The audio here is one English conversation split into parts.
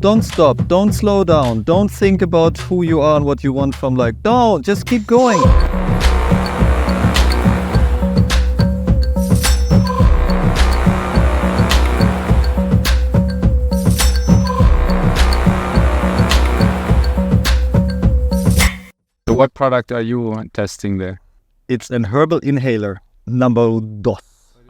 Don't stop. Don't slow down. Don't think about who you are and what you want from like, no, just keep going. So what product are you testing there? It's an herbal inhaler, number dos.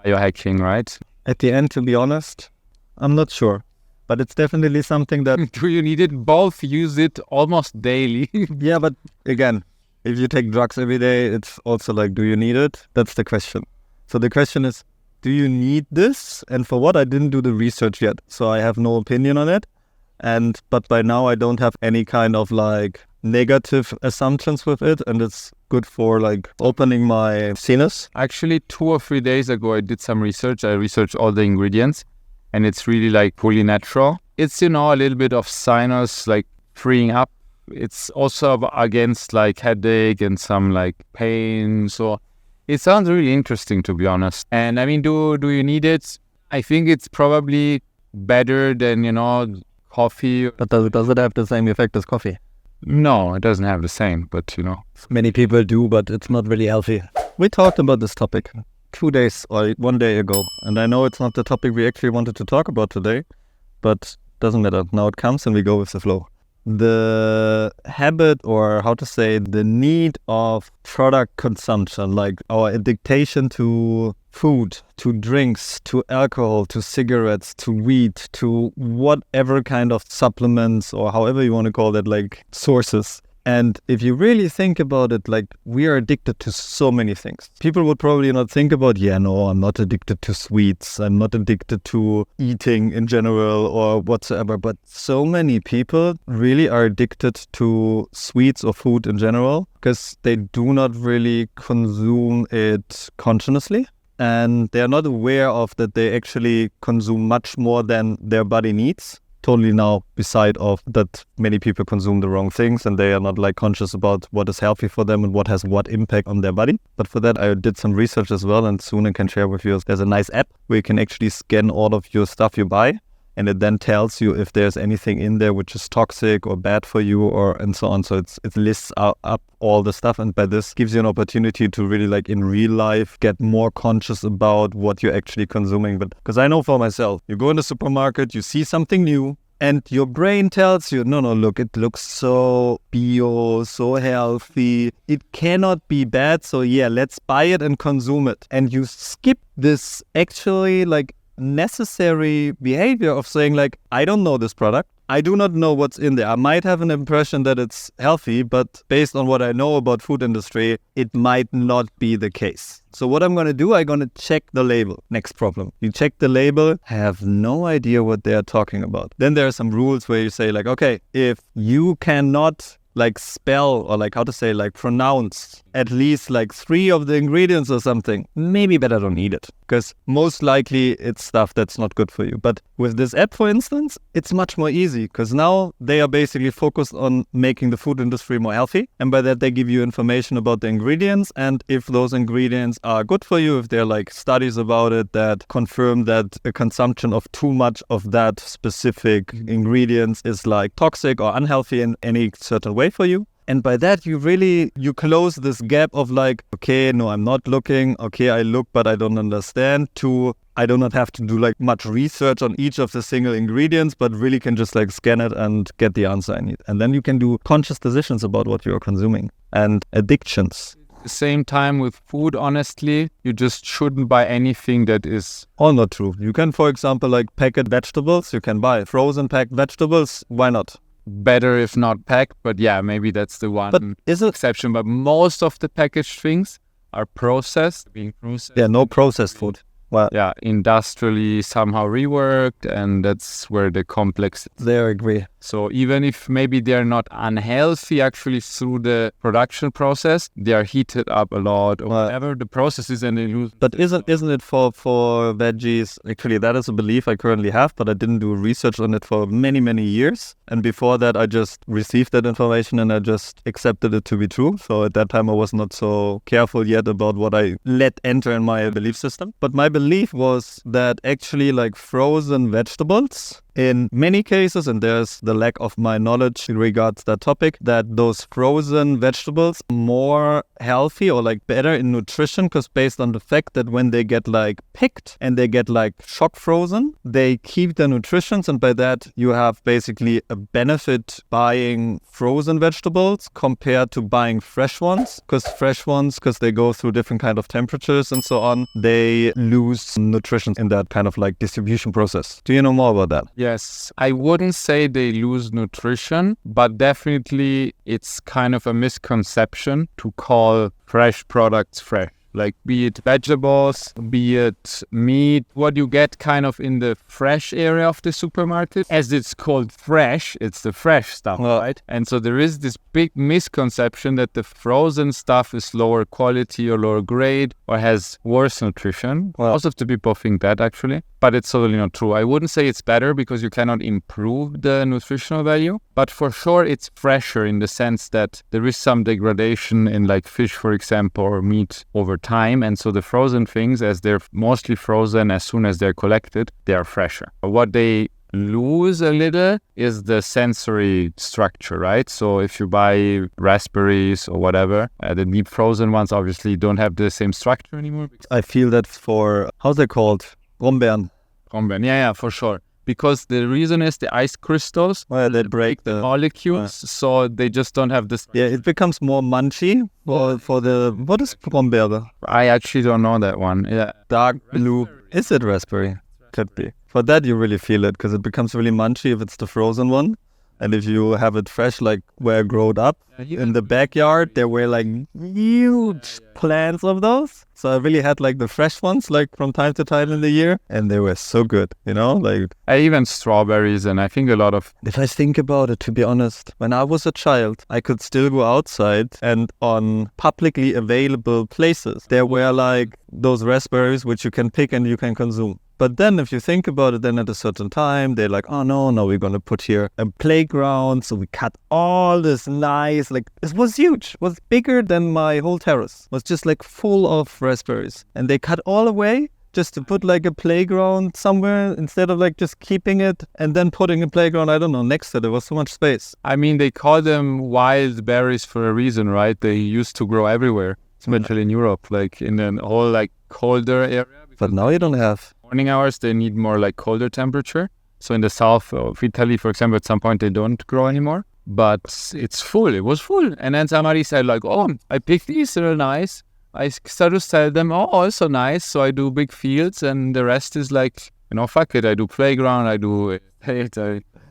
You're hacking, right? At the end, to be honest, I'm not sure. But it's definitely something that... Do you need it? Both use it almost daily. Yeah, but again, if you take drugs every day, it's also like, do you need it? That's the question. So the question is, do you need this? And for what? I didn't do the research yet, so I have no opinion on it. But by now I don't have any kind of like negative assumptions with it, and it's good for like opening my sinus. Actually, 2 or 3 days ago, I did some research. I researched all the ingredients, and it's really like fully natural. It's, a little bit of sinus, like freeing up. It's also against like headache and some like pain. So it sounds really interesting, to be honest. And I mean, do you need it? I think it's probably better than, coffee. But does it have the same effect as coffee? No, it doesn't have the same, but Many people do, but it's not really healthy. We talked about this topic 2 days or 1 day ago, and I know it's not the topic we actually wanted to talk about today, but doesn't matter. Now it comes and we go with the flow. The habit, or how to say, the need of product consumption, like our addiction to food, to drinks, to alcohol, to cigarettes, to weed, to whatever kind of supplements or however you want to call it, like sources. And if you really think about it, like we are addicted to so many things. People would probably not think about, no, I'm not addicted to sweets. I'm not addicted to eating in general or whatsoever. But so many people really are addicted to sweets or food in general because they do not really consume it consciously. And they are not aware of that they actually consume much more than their body needs. Totally now beside of that many people consume the wrong things and they are not like conscious about what is healthy for them and what has what impact on their body. But for that I did some research as well, and soon I can share with you. There's a nice app where you can actually scan all of your stuff you buy, and it then tells you if there's anything in there which is toxic or bad for you or and so on. So it lists up all the stuff, and by this gives you an opportunity to really like in real life get more conscious about what you're actually consuming. But because I know for myself, you go in the supermarket, you see something new, and your brain tells you, no, look, it looks so bio, so healthy. It cannot be bad. So yeah, let's buy it and consume it. And you skip this actually like necessary behavior of saying like, I don't know this product. I do not know what's in there. I might have an impression that it's healthy, but based on what I know about food industry, it might not be the case. So what I'm going to do, I'm going to check the label. Next problem. You check the label, have no idea what they're talking about. Then there are some rules where you say like, okay, if you cannot like spell or like how to say like pronounce at least like 3 of the ingredients or something, maybe better don't eat it, because most likely it's stuff that's not good for you. But with this app, for instance, it's much more easy because now they are basically focused on making the food industry more healthy, and by that they give you information about the ingredients, and if those ingredients are good for you, if there are like studies about it that confirm that a consumption of too much of that specific ingredients is like toxic or unhealthy in any certain way for you. And by that, you close this gap of like, okay, no, I'm not looking. Okay, I look, but I don't understand. To I do not have to do like much research on each of the single ingredients, but really can just like scan it and get the answer I need. And then you can do conscious decisions about what you're consuming. And addictions. At the same time with food, honestly, you just shouldn't buy anything that is all not true. You can, for example, like packet vegetables. You can buy frozen packed vegetables. Why not? Better if not packed, but yeah, maybe that's the one exception. But most of the packaged things are being processed. Yeah, no processed food. Well, yeah, industrially somehow reworked, and that's where the complex. There, I agree. So even if maybe they're not unhealthy actually through the production process, they are heated up a lot or whatever the process is, and they lose. But isn't it for veggies? Actually, that is a belief I currently have, but I didn't do research on it for many years. And before that, I just received that information and I just accepted it to be true. So at that time, I was not so careful yet about what I let enter in my belief system. But my belief was that actually like frozen vegetables in many cases, and there's the lack of my knowledge in regards to that topic, that those frozen vegetables are more healthy or like better in nutrition, because based on the fact that when they get like picked and they get like shock frozen, they keep their nutritions, and by that you have basically a benefit buying frozen vegetables compared to buying fresh ones, because they go through different kind of temperatures and so on, they lose nutrition in that kind of like distribution process. Do you know more about that? Yes, I wouldn't say they lose nutrition, but definitely it's kind of a misconception to call fresh products fresh. Like, be it vegetables, be it meat, what you get kind of in the fresh area of the supermarket, as it's called fresh, it's the fresh stuff, right? And so there is this big misconception that the frozen stuff is lower quality or lower grade or has worse nutrition. Most of the people think that, actually, but it's totally not true. I wouldn't say it's better because you cannot improve the nutritional value, but for sure it's fresher in the sense that there is some degradation in like fish, for example, or meat over time, and so the frozen things, as they're mostly frozen as soon as they're collected, they are fresher. What they lose a little is the sensory structure, right? So if you buy raspberries or whatever, the deep frozen ones obviously don't have the same structure anymore. I feel that for, how's it called? Brombeeren. Yeah, for sure. Because the reason is the ice crystals, they break the molecules, so they just don't have this. Yeah, it becomes more munchy for the, what is Brombeere? I actually don't know that one. Yeah, dark blue. Is it raspberry? Could be. For that you really feel it, because it becomes really munchy if it's the frozen one. And if you have it fresh, like where I grew up, in the backyard, there were like huge plants of those. So I really had like the fresh ones, like from time to time in the year. And they were so good, you know, like. Even strawberries, and I think a lot of. If I think about it, to be honest, when I was a child, I could still go outside, and on publicly available places, there were like those raspberries which you can pick and you can consume. But then if you think about it, then at a certain time, they're like, oh no, we're going to put here a playground. So we cut all this nice, like, it was huge. It was bigger than my whole terrace. It was just like full of raspberries. And they cut all away just to put like a playground somewhere instead of like just keeping it and then putting a playground, I don't know, next to it. There was so much space. I mean, they call them wild berries for a reason, right? They used to grow everywhere, especially in Europe, like in the whole like colder area. But now you don't have. Morning hours, they need more like colder temperature. So in the south of Italy, for example, at some point they don't grow anymore. But it's full. It was full. And then somebody said like, oh, I picked these, they're nice. I started to sell them, oh, also nice. So I do big fields, and the rest is like, you know, fuck it. I do playground, I do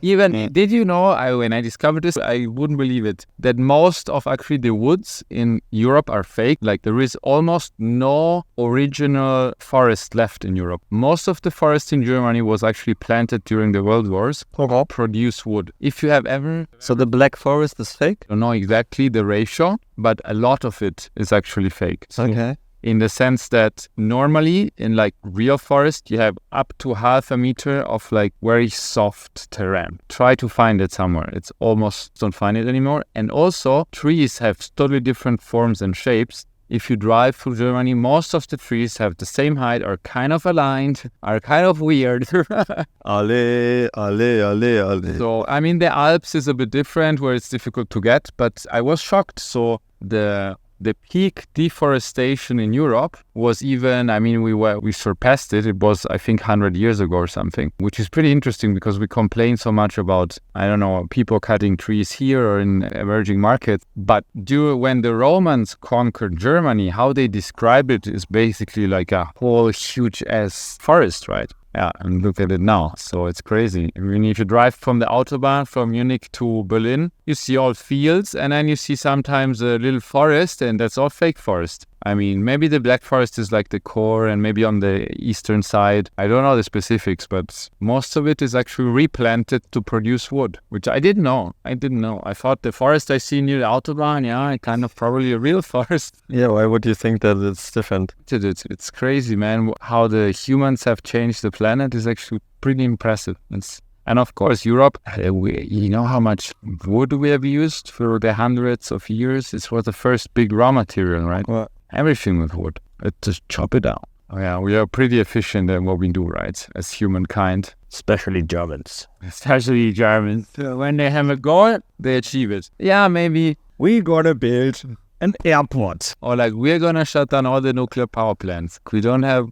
even, did you know, when I discovered this, I wouldn't believe it, that most of actually the woods in Europe are fake. Like there is almost no original forest left in Europe. Most of the forest in Germany was actually planted during the World Wars to produce wood. If you have ever... So the Black Forest is fake? I don't know exactly the ratio, but a lot of it is actually fake. Okay. In the sense that normally in like real forest, you have up to 0.5 meter of like very soft terrain. Try to find it somewhere. It's almost don't find it anymore. And also trees have totally different forms and shapes. If you drive through Germany, most of the trees have the same height, are kind of aligned, are kind of weird. Ale. So, I mean, the Alps is a bit different where it's difficult to get, but I was shocked. So the peak deforestation in Europe was even, I mean, we surpassed it. It was, I think, 100 years ago or something, which is pretty interesting because we complain so much about, I don't know, people cutting trees here or in emerging markets. But when the Romans conquered Germany, how they describe it is basically like a whole huge ass forest, right? Yeah, and look at it now. So it's crazy. I mean, if you drive from the Autobahn from Munich to Berlin, you see all fields, and then you see sometimes a little forest, and that's all fake forest. I mean, maybe the Black Forest is like the core, and maybe on the eastern side, I don't know the specifics, but most of it is actually replanted to produce wood, which I didn't know. I thought the forest I see near the Autobahn, yeah, kind of probably a real forest. Yeah, why would you think that it's different? It's crazy, man. How the humans have changed the planet is actually pretty impressive. And of course, Europe, you know how much wood we have used for the hundreds of years? It was the first big raw material, right? Well, everything with wood. Just chop it down. Oh, yeah, we are pretty efficient in what we do, right? As humankind. Especially Germans. Especially Germans. So when they have a goal, they achieve it. Yeah, maybe. We're gonna build an airport. Or like, we're going to shut down all the nuclear power plants. We don't have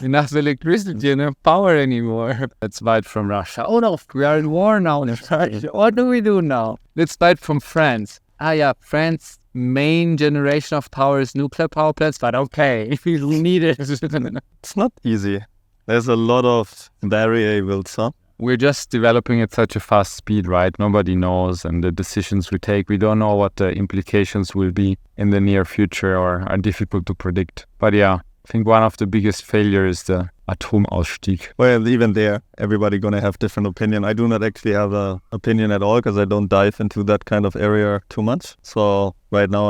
enough electricity and enough power anymore. Let's buy it from Russia. Oh no, we are in war now. What do we do now? Let's buy it from France. Ah yeah, France's main generation of power is nuclear power plants, but okay, we need it. It's not easy. There's a lot of variables, huh? We're just developing at such a fast speed, right? Nobody knows, and the decisions we take, we don't know what the implications will be in the near future or are difficult to predict. But yeah, I think one of the biggest failures is the Atomausstieg. Well, even there, everybody gonna have different opinion. I do not actually have an opinion at all because I don't dive into that kind of area too much. So right now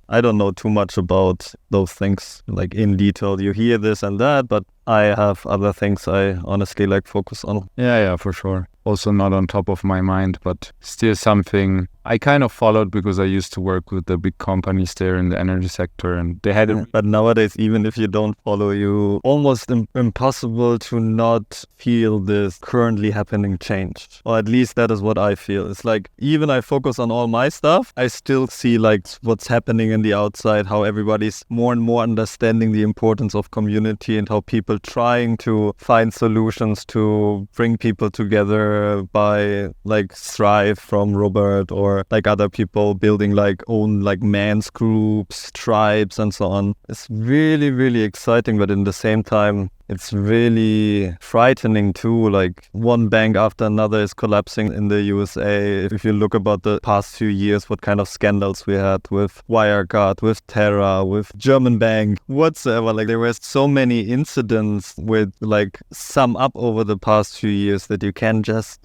I don't know too much about those things like in detail. You hear this and that, but I have other things I honestly like focus on. Yeah, for sure. Also not on top of my mind, but still something I kind of followed because I used to work with the big companies there in the energy sector, and they had it. But nowadays, even if you don't follow, you almost impossible to not feel this currently happening change. Or at least that is what I feel. It's like, even I focus on all my stuff, I still see like what's happening in the outside, how everybody's more and more understanding the importance of community and how people trying to find solutions to bring people together by like Strive from Robert, or like other people building like own like men's groups, tribes and so on. It's really, really exciting, but in the same time, it's really frightening too. Like one bank after another is collapsing in the USA. If you look about the past few years, what kind of scandals we had with Wirecard, with Terra, with German Bank, whatsoever. Like there were so many incidents with like sum up over the past few years that you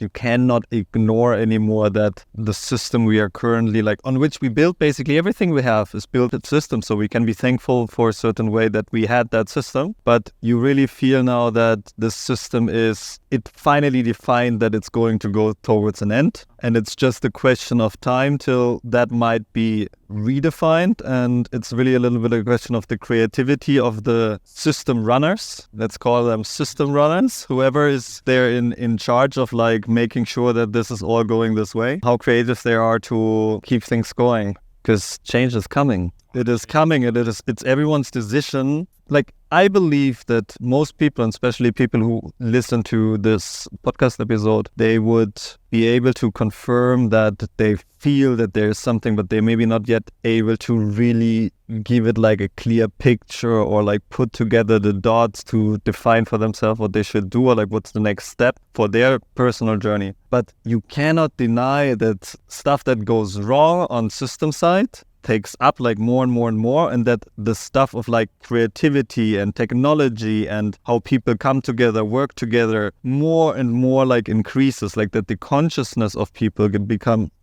cannot ignore anymore that the system we are currently like on which we build basically everything we have is built a system. So we can be thankful for a certain way that we had that system, but you really feel now that the system it finally defined that it's going to go towards an end, and it's just a question of time till that might be redefined. And it's really a little bit a question of the creativity of the system runners. Let's call them system runners, whoever is there in charge of like making sure that this is all going this way, how creative they are to keep things going, because change is coming. It is coming, and it's everyone's decision. Like, I believe that most people, and especially people who listen to this podcast episode, they would be able to confirm that they feel that there is something, but they maybe not yet able to really give it like a clear picture or like put together the dots to define for themselves what they should do or like what's the next step for their personal journey. But you cannot deny that stuff that goes wrong on system side takes up like more and more and more, and that the stuff of like creativity and technology and how people come together, work together, more and more like increases, like that the consciousness of people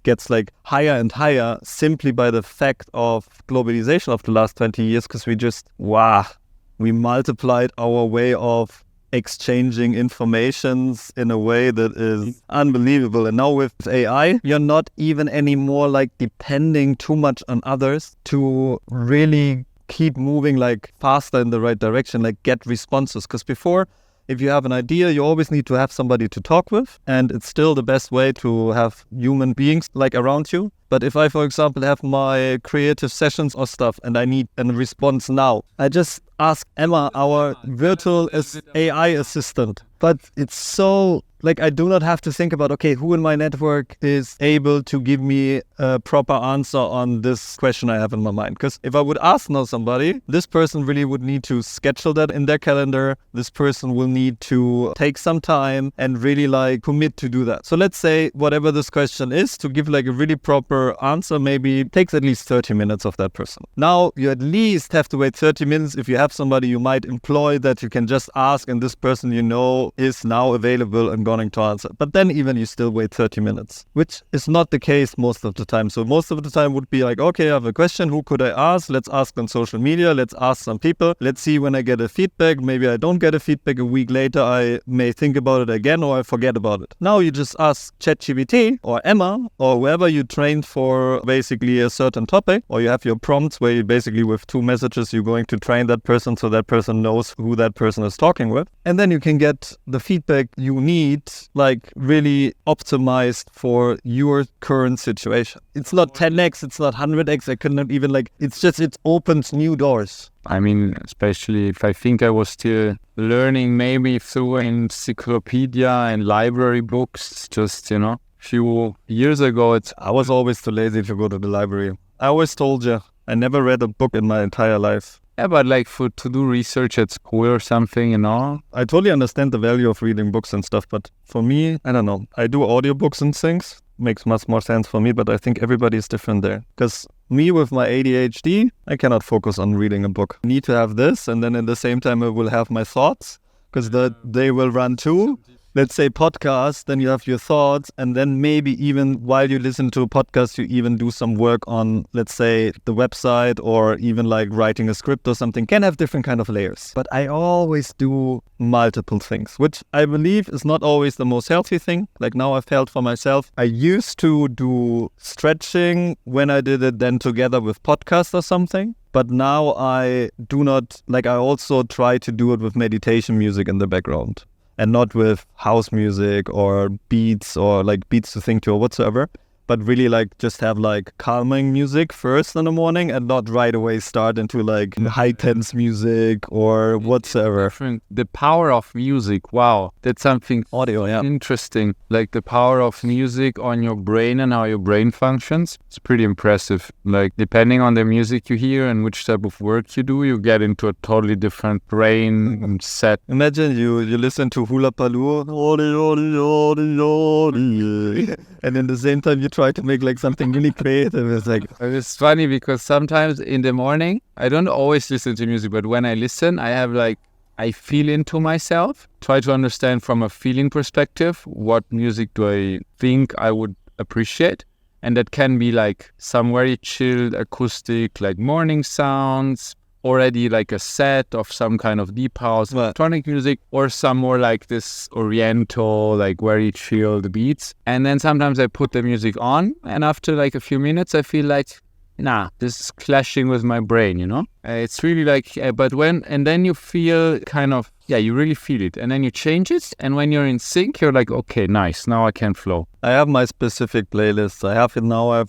gets like higher and higher simply by the fact of globalization of the last 20 years, because we multiplied our way of exchanging informations in a way that is unbelievable. And now with AI, you're not even anymore like depending too much on others to really keep moving like faster in the right direction, like get responses. Because before, if you have an idea, you always need to have somebody to talk with, and it's still the best way to have human beings like around you. But if I, for example, have my creative sessions or stuff and I need a response now, I just ask Emma, our virtual AI assistant. But it's so, like, I do not have to think about, okay, who in my network is able to give me a proper answer on this question I have in my mind. Because if I would ask now somebody, this person really would need to schedule that in their calendar. This person will need to take some time and really like commit to do that. So let's say whatever this question is, to give like a really proper answer, maybe takes at least 30 minutes of that person. Now you at least have to wait 30 minutes if you have somebody you might employ that you can just ask, and this person you know is now available and gonna running to answer. But then even you still wait 30 minutes, which is not the case most of the time. So most of the time would be like, okay, I have a question. Who could I ask? Let's ask on social media. Let's ask some people. Let's see when I get a feedback. Maybe I don't get a feedback. A week later, I may think about it again or I forget about it. Now you just ask ChatGPT or Emma or whoever you trained for basically a certain topic, or you have your prompts where you basically with 2 messages, you're going to train that person so that person knows who that person is talking with. And then you can get the feedback you need, like really optimized for your current situation. It's not 10x, it's not 100x. I cannot even it opens new doors. I mean, especially if I think I was still learning maybe through encyclopedia and library books, just, few years ago. I was always too lazy to go to the library. I always told you, I never read a book in my entire life. Yeah, but to do research at school or something, I totally understand the value of reading books and stuff, but for me, I don't know. I do audiobooks and things. Makes much more sense for me, but I think everybody is different there. Because me with my ADHD, I cannot focus on reading a book. I need to have this, and then at the same time I will have my thoughts, because they will run too. Let's say podcast, then you have your thoughts, and then maybe even while you listen to a podcast, you even do some work on, let's say, the website, or even like writing a script or something. Can have different kind of layers. But I always do multiple things, which I believe is not always the most healthy thing. Like now I've felt for myself, I used to do stretching when I did it then together with podcast or something. But now I do not, I also try to do it with meditation music in the background. And not with house music or beats or beats to think to or whatsoever, but really just have calming music first in the morning and not right away start into high tense music or whatsoever. The power of music, wow, that's something audio, yeah, interesting. The power of music on your brain and how your brain functions. It's pretty impressive. Depending on the music you hear and which type of work you do, you get into a totally different brain set. Imagine you listen to Hula Paloo, and in the same time you try to make something really creative. It's funny because sometimes in the morning, I don't always listen to music, but when I listen, I have I feel into myself, try to understand from a feeling perspective, what music do I think I would appreciate. And that can be some very chilled acoustic, morning sounds, already a set of some kind of deep house electronic music, or some more this oriental, very chilled beats. And then sometimes I put the music on, and after a few minutes I feel nah, this is clashing with my brain, It's really and then you feel you really feel it, and then you change it, and when you're in sync, you're okay, nice, now I can flow. I have my specific playlists. I have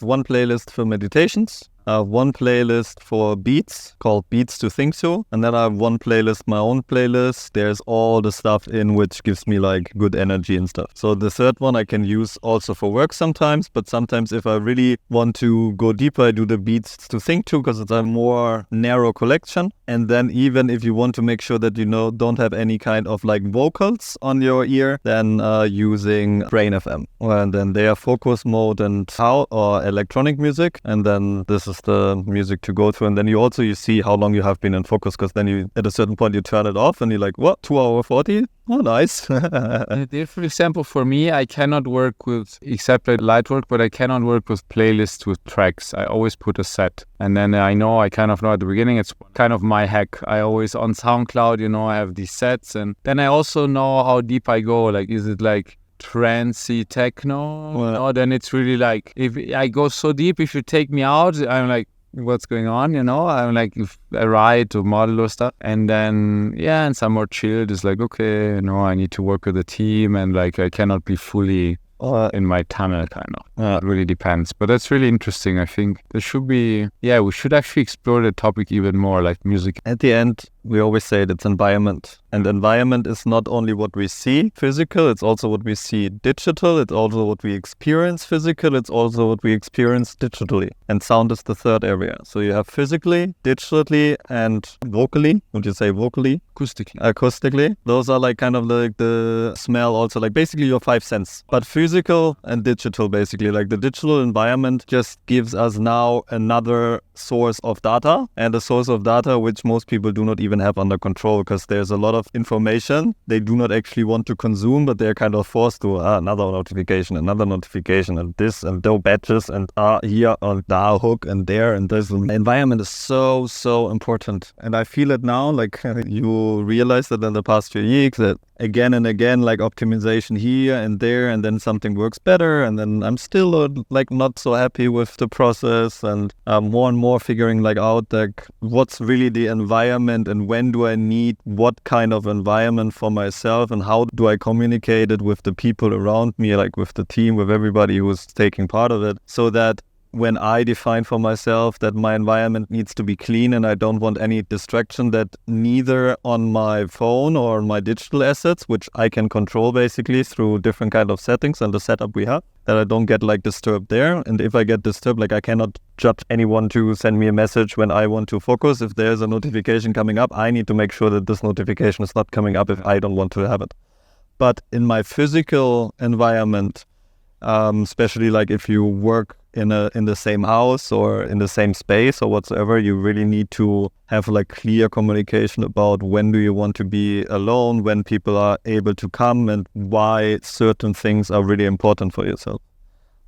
one playlist for meditations. I have one playlist for beats called Beats to Think To. And then I have one playlist, my own playlist. There's all the stuff in which gives me good energy and stuff. So the third one I can use also for work sometimes. But sometimes if I really want to go deeper, I do the Beats to Think To because it's a more narrow collection. And then even if you want to make sure that don't have any kind of vocals on your ear, then using Brain FM. And then they are focus mode and or electronic music. And then this is the music to go through. And then you see how long you have been in focus, because then at a certain point you turn it off and you're what, 2 hours 40? Oh, nice. For example, for me, I cannot work with, except at light work, but I cannot work with playlists with tracks. I always put a set. And then I know at the beginning, it's kind of my hack. I always on SoundCloud, I have these sets. And then I also know how deep I go. Is it trancey techno? Well, then it's really if I go so deep, if you take me out, I'm what's going on, I'm if I write or model or stuff, and then and some more chilled is okay, I need to work with a team, and I cannot be fully in my tunnel kind of. It really depends, but that's really interesting. I think there should be we should actually explore the topic even more, music. At the end, we always say it's environment. And environment is not only what we see physical, it's also what we see digital, it's also what we experience physical, it's also what we experience digitally. And sound is the third area. So you have physically, digitally, and vocally. Would you say vocally? Acoustically. Those are the smell also, basically your 5 senses. But physical and digital, basically, the digital environment just gives us now another source of data, and a source of data which most people do not even even have under control, because there's a lot of information they do not actually want to consume, but they're kind of forced to another notification, and this, and those badges, and here, and hook, and there, and this. The environment is so important. And I feel it now, like you realize that in the past few years, that again and again, like optimization here and there, and then something works better, and then I'm still like not so happy with the process, and more and more figuring like out like what's really the environment, and when do I need what kind of environment for myself, and how do I communicate it with the people around me, like with the team, with everybody who's taking part of it, so that when I define for myself that my environment needs to be clean and I don't want any distraction, that neither on my phone or my digital assets, which I can control basically through different kind of settings and the setup we have, that I don't get like disturbed there. And if I get disturbed, like I cannot judge anyone to send me a message when I want to focus. If there's a notification coming up, I need to make sure that this notification is not coming up if I don't want to have it. But in my physical environment, especially like if you work in the same house or in the same space or whatsoever, you really need to have like clear communication about when do you want to be alone, when people are able to come, and why certain things are really important for yourself.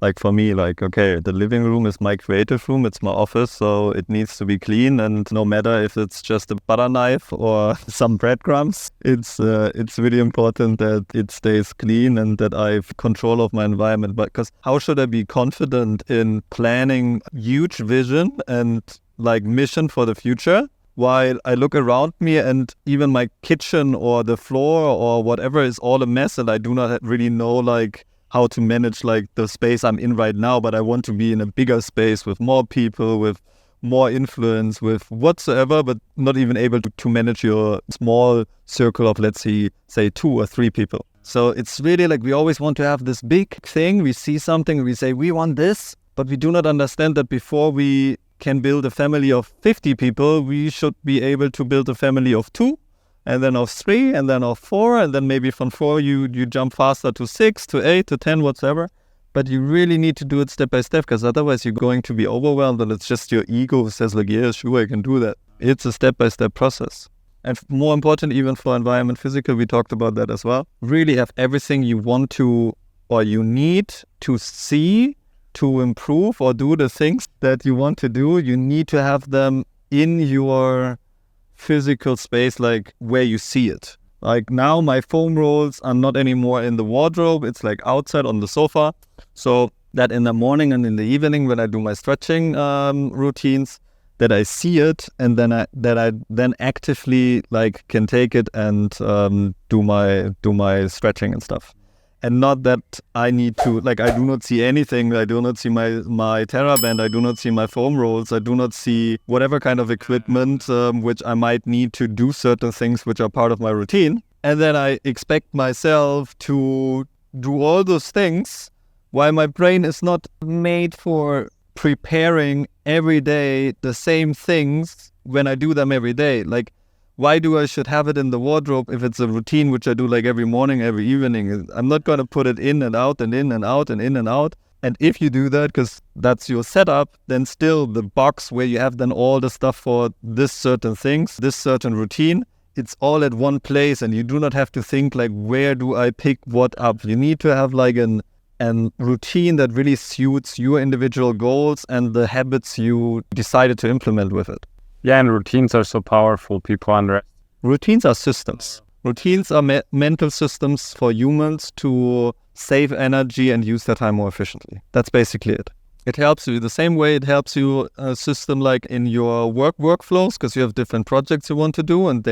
Like for me, like, okay, the living room is my creative room, it's my office, so it needs to be clean, and no matter if it's just a butter knife or some breadcrumbs, it's really important that it stays clean and that I have control of my environment. But because how should I be confident in planning huge vision and like mission for the future, while I look around me and even my kitchen or the floor or whatever is all a mess, and I do not really know like how to manage like the space I'm in right now, but I want to be in a bigger space with more people, with more influence, with whatsoever, but not even able to manage your small circle of, let's say 2 or 3 people. So it's really like we always want to have this big thing. We see something, we say we want this, but we do not understand that before we can build a family of 50 people, we should be able to build a family of 2, and then of 3, and then of 4, and then maybe from 4 you jump faster to 6, to 8, to 10, whatsoever. But you really need to do it step by step, because otherwise you're going to be overwhelmed, and it's just your ego who says like, yeah, sure, I can do that. It's a step-by-step process. And more important, even for environment physical, we talked about that as well. Really have everything you want to, or you need to see, to improve or do the things that you want to do. You need to have them in your physical space, like where you see it. Like now my foam rolls are not anymore in the wardrobe, it's like outside on the sofa, so that in the morning and in the evening when I do my stretching routines, that I see it, and then I actively like can take it and do my stretching and stuff. And not that I need to, like, I do not see anything. I do not see my TerraBand. I do not see my foam rolls. I do not see whatever kind of equipment which I might need to do certain things which are part of my routine. And then I expect myself to do all those things while my brain is not made for preparing every day the same things when I do them every day. Like, why do I should have it in the wardrobe if it's a routine which I do like every morning, every evening? I'm not going to put it in and out and in and out and in and out. And if you do that, because that's your setup, then still the box where you have then all the stuff for this certain things, this certain routine, it's all at one place, and you do not have to think like, where do I pick what up? You need to have like an routine that really suits your individual goals and the habits you decided to implement with it. Yeah, and routines are so powerful. People underestimate. Routines are systems. Routines are mental systems for humans to save energy and use their time more efficiently. That's basically it. It helps you the same way it helps you a system like in your workflows, because you have different projects you want to do, and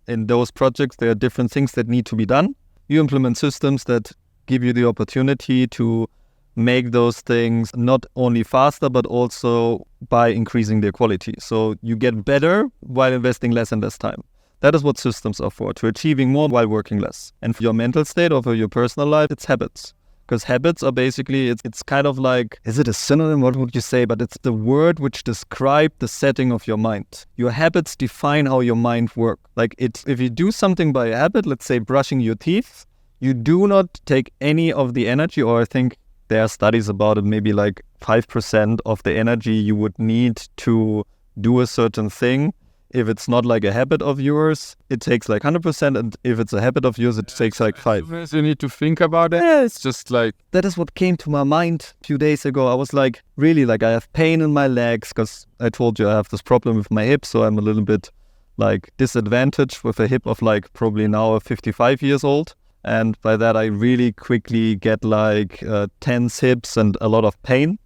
in those projects there are different things that need to be done. You implement systems that give you the opportunity to make those things not only faster, but also by increasing their quality. So you get better while investing less and less time. That is what systems are for, to achieving more while working less. And for your mental state or for your personal life, it's habits. Because habits are basically, it's kind of like, is it a synonym? What would you say? But it's the word which describes the setting of your mind. Your habits define how your mind works. Like if you do something by a habit, let's say brushing your teeth, you do not take any of the energy, or I think there are studies about it, maybe like 5% of the energy you would need to do a certain thing if it's not like a habit of yours, it takes like 100%. And if it's a habit of yours, it takes like 5. As you need to think about it. Yeah, It's just like, that is what came to my mind a few days ago. I was like, really, like I have pain in my legs because I told you I have this problem with my hip. So I'm a little bit like disadvantaged with a hip of like probably now 55 years old. And by that, I really quickly get like tense hips and a lot of pain.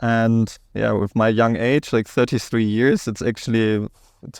And yeah, with my young age, like 33 years, it's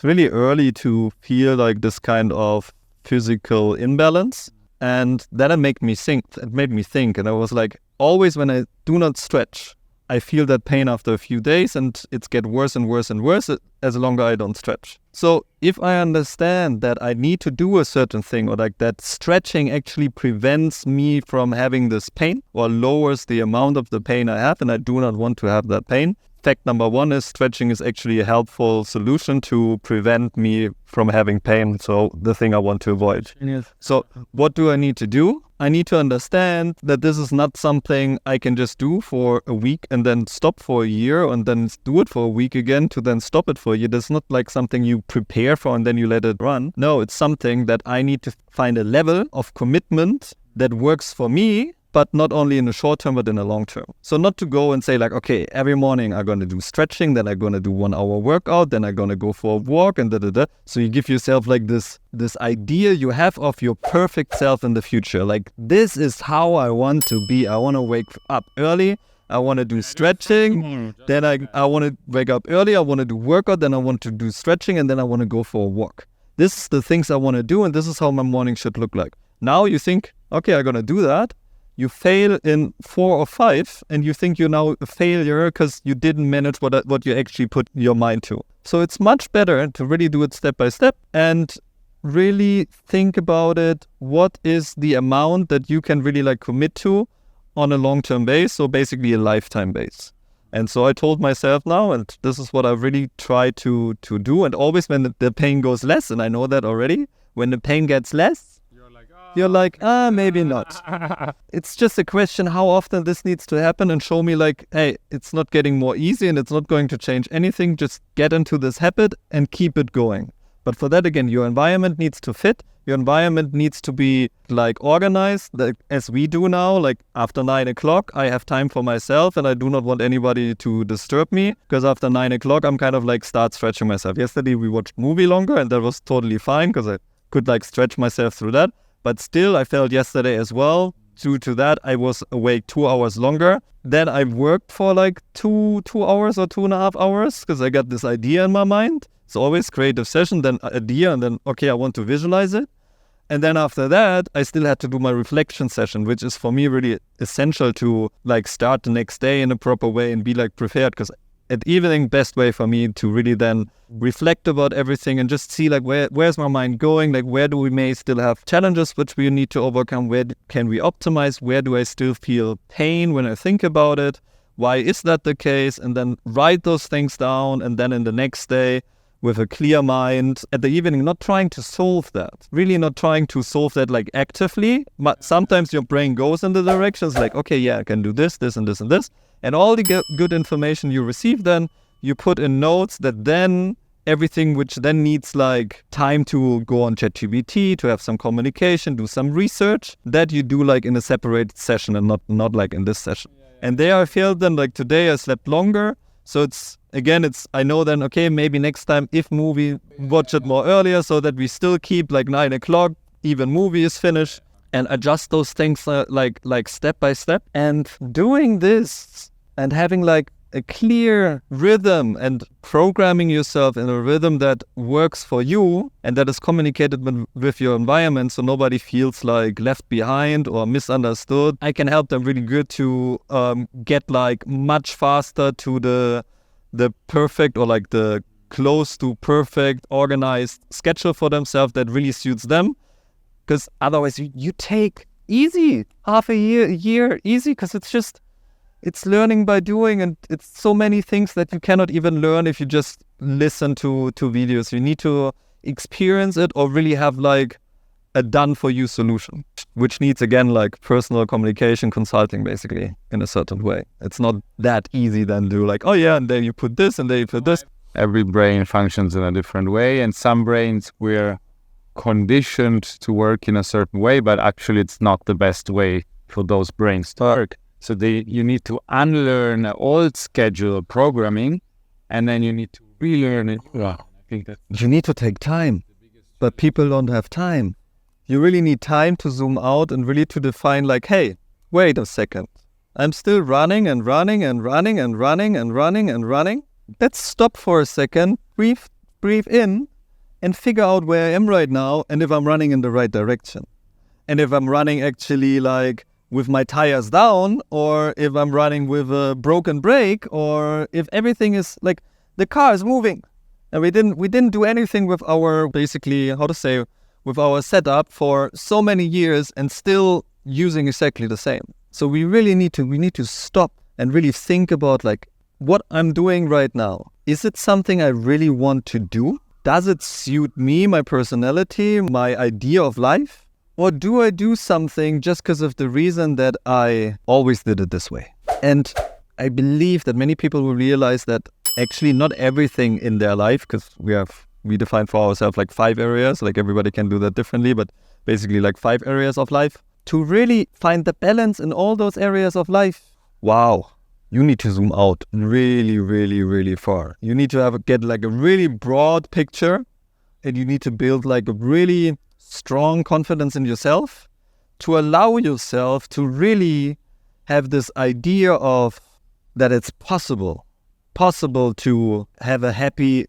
really early to feel like this kind of physical imbalance. And then it made me think, and I was like, always when I do not stretch, I feel that pain after a few days, and it's get worse and worse and worse as longer I don't stretch. So if I understand that I need to do a certain thing, or like that stretching actually prevents me from having this pain or lowers the amount of the pain I have, and I do not want to have that pain, fact number 1 is stretching is actually a helpful solution to prevent me from having pain. So the thing I want to avoid. Yes. So what do I need to do? I need to understand that this is not something I can just do for a week and then stop for a year and then do it for a week again to then stop it for a year. That's not like something you prepare for and then you let it run. No, it's something that I need to find a level of commitment that works for me, but not only in the short term, but in the long term. So not to go and say like, okay, every morning I'm going to do stretching, then I'm going to do 1 hour workout, then I'm going to go for a walk and da-da-da. So you give yourself like this idea you have of your perfect self in the future. Like, this is how I want to be. I want to wake up early. I want to do stretching. Then I want to wake up early. I want to do workout. Then I want to do stretching. And then I want to go for a walk. This is the things I want to do. And this is how my morning should look like. Now you think, okay, I'm going to do that. You fail in 4 or 5 and you think you're now a failure because you didn't manage what you actually put your mind to. So it's much better to really do it step by step and really think about it. What is the amount that you can really like commit to on a long-term base? So basically a lifetime base. And so I told myself now, and this is what I really try to do. And always when the pain goes less, and I know that already, when the pain gets less, you're like, maybe not. It's just a question how often this needs to happen and show me like, hey, it's not getting more easy and it's not going to change anything. Just get into this habit and keep it going. But for that, again, your environment needs to fit. Your environment needs to be like organized, like, as we do now. Like after 9 o'clock, I have time for myself and I do not want anybody to disturb me because after 9 o'clock, I'm kind of like start stretching myself. Yesterday, we watched movie longer and that was totally fine because I could like stretch myself through that. But still, I felt yesterday as well. Due to that, I was awake 2 hours longer. Then I worked for like 2 hours or 2.5 hours because I got this idea in my mind. It's always creative session, then idea, and then, okay, I want to visualize it. And then after that, I still had to do my reflection session, which is for me really essential to like start the next day in a proper way and be like prepared, because at evening, best way for me to really then reflect about everything and just see like where's my mind going, like where do we may still have challenges which we need to overcome, where can we optimize, where do I still feel pain when I think about it, why is that the case, and then write those things down, and then in the next day with a clear mind at the evening, not trying to solve that, really not trying to solve that like actively, but sometimes your brain goes in the directions like, okay, yeah, I can do this, this and this and this. And all the good information you receive, then you put in notes that then everything which then needs like time to go on ChatGPT, to have some communication, do some research, that you do like in a separate session and not like in this session. And there I feel then like today I slept longer. So I know then, okay, maybe next time if movie, watch it more earlier so that we still keep like 9 o'clock, even movie is finished. And adjust those things like step by step. And doing this and having like a clear rhythm and programming yourself in a rhythm that works for you and that is communicated with your environment so nobody feels like left behind or misunderstood. I can help them really good to get like much faster to the perfect or like the close to perfect organized schedule for themselves that really suits them. Because otherwise you take easy, half a year easy, because it's learning by doing, and it's so many things that you cannot even learn if you just listen to videos. You need to experience it or really have like a done for you solution, which needs again like personal communication consulting basically in a certain way. It's not that easy then to like, oh yeah, and then you put this and then you put this. Every brain functions in a different way, and some brains we're conditioned to work in a certain way, but actually it's not the best way for those brains to work. So you need to unlearn old schedule programming, and then you need to relearn it. I think that you need to take time, but people don't have time. You really need time to zoom out and really to define like, hey, wait a second. I'm still running and running and running and running and running and running. Let's stop for a second, breathe in, and figure out where I am right now and if I'm running in the right direction. And if I'm running actually like with my tires down, or if I'm running with a broken brake, or if everything is like the car is moving. And we didn't do anything with our with our setup for so many years and still using exactly the same. So we really need to stop and really think about like what I'm doing right now. Is it something I really want to do? Does it suit me, my personality, my idea of life? Or do I do something just because of the reason that I always did it this way? And I believe that many people will realize that actually not everything in their life, because we define for ourselves like 5 areas, like everybody can do that differently, but basically like 5 areas of life. To really find the balance in all those areas of life, wow, you need to zoom out really, really, really far. You need to get like a really broad picture, and you need to build like a really strong confidence in yourself to allow yourself to really have this idea of that it's possible to have a happy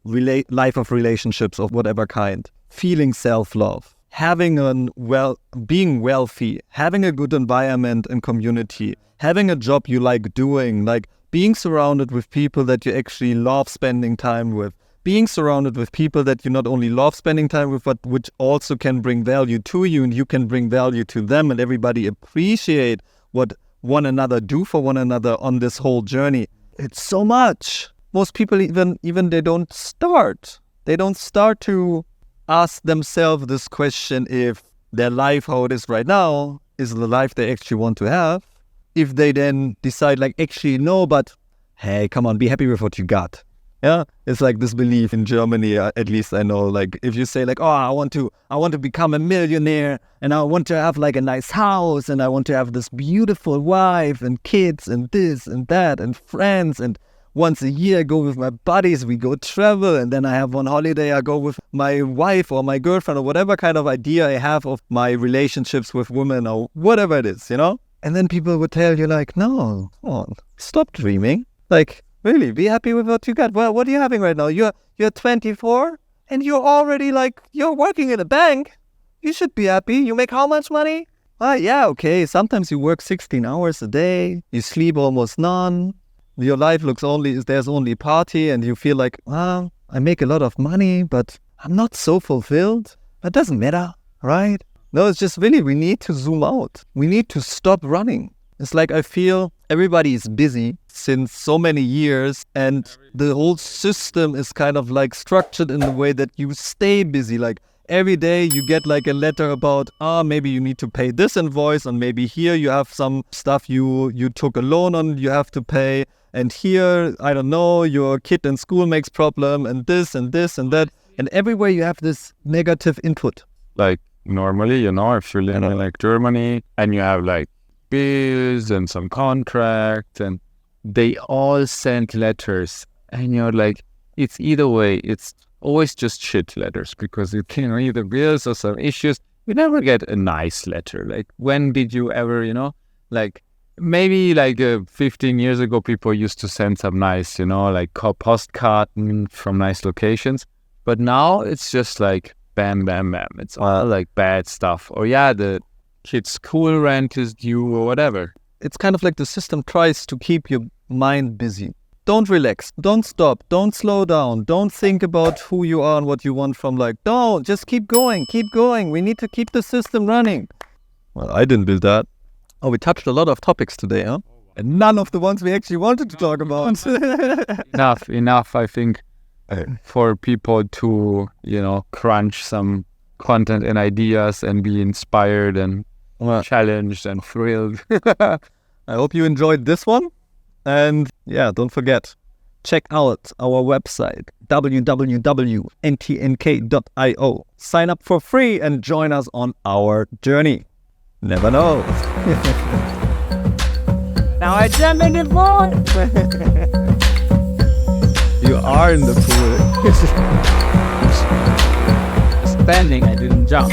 life of relationships of whatever kind, feeling self-love, being wealthy, having a good environment and community, having a job you like doing, like being surrounded with people that you actually love spending time with, being surrounded with people that you not only love spending time with, but which also can bring value to you, and you can bring value to them, and everybody appreciate what one another do for one another on this whole journey. It's so much. Most people even they don't start. They don't start to ask themselves this question if their life, how it is right now, is the life they actually want to have. If they then decide like, actually no, but hey, come on, be happy with what you got. Yeah, it's like this belief in Germany, at least I know, like if you say like, oh, I want to become a millionaire, and I want to have like a nice house, and I want to have this beautiful wife and kids and this and that and friends, and once a year I go with my buddies, we go travel, and then I have one holiday I go with my wife or my girlfriend or whatever kind of idea I have of my relationships with women or whatever it is, you know? And then people would tell you like, no, come on, stop dreaming. Like, really, be happy with what you got. Well, what are you having right now? You're 24 and you're already like, you're working in a bank. You should be happy. You make how much money? Yeah, okay. Sometimes you work 16 hours a day. You sleep almost none. Your life there's only party, and you feel like, well, I make a lot of money, but I'm not so fulfilled. That doesn't matter, right? No, it's just really, we need to zoom out. We need to stop running. It's like I feel everybody is busy since so many years, and the whole system is kind of like structured in the way that you stay busy. Like every day you get like a letter about, maybe you need to pay this invoice, and maybe here you have some stuff you took a loan on, you have to pay. And here, I don't know, your kid in school makes problem, and this and this and that. And everywhere you have this negative input. Like normally, if you're living in like Germany and you have like bills and some contracts, and they all send letters, and you're like, it's either way, it's always just shit letters, because you can either bills or some issues. You never get a nice letter. Like, when did you ever, like maybe like 15 years ago, people used to send some nice, like postcard from nice locations. But now it's just like bam, bam, bam. It's all like bad stuff. Or the kid's school rent is due or whatever. It's kind of like the system tries to keep your mind busy. Don't relax. Don't stop. Don't slow down. Don't think about who you are and what you want from like, don't, just keep going. Keep going. We need to keep the system running. Well, I didn't build that. Oh, we touched a lot of topics today, huh? And none of the ones we actually wanted to talk about. Enough, I think, for people to, crunch some content and ideas and be inspired and challenged and thrilled. I hope you enjoyed this one. And don't forget, Check out our website, www.ntnk.io. Sign up for free and join us on our journey. Never know. Now I jump in the pool. You are in the pool. Standing, I didn't jump.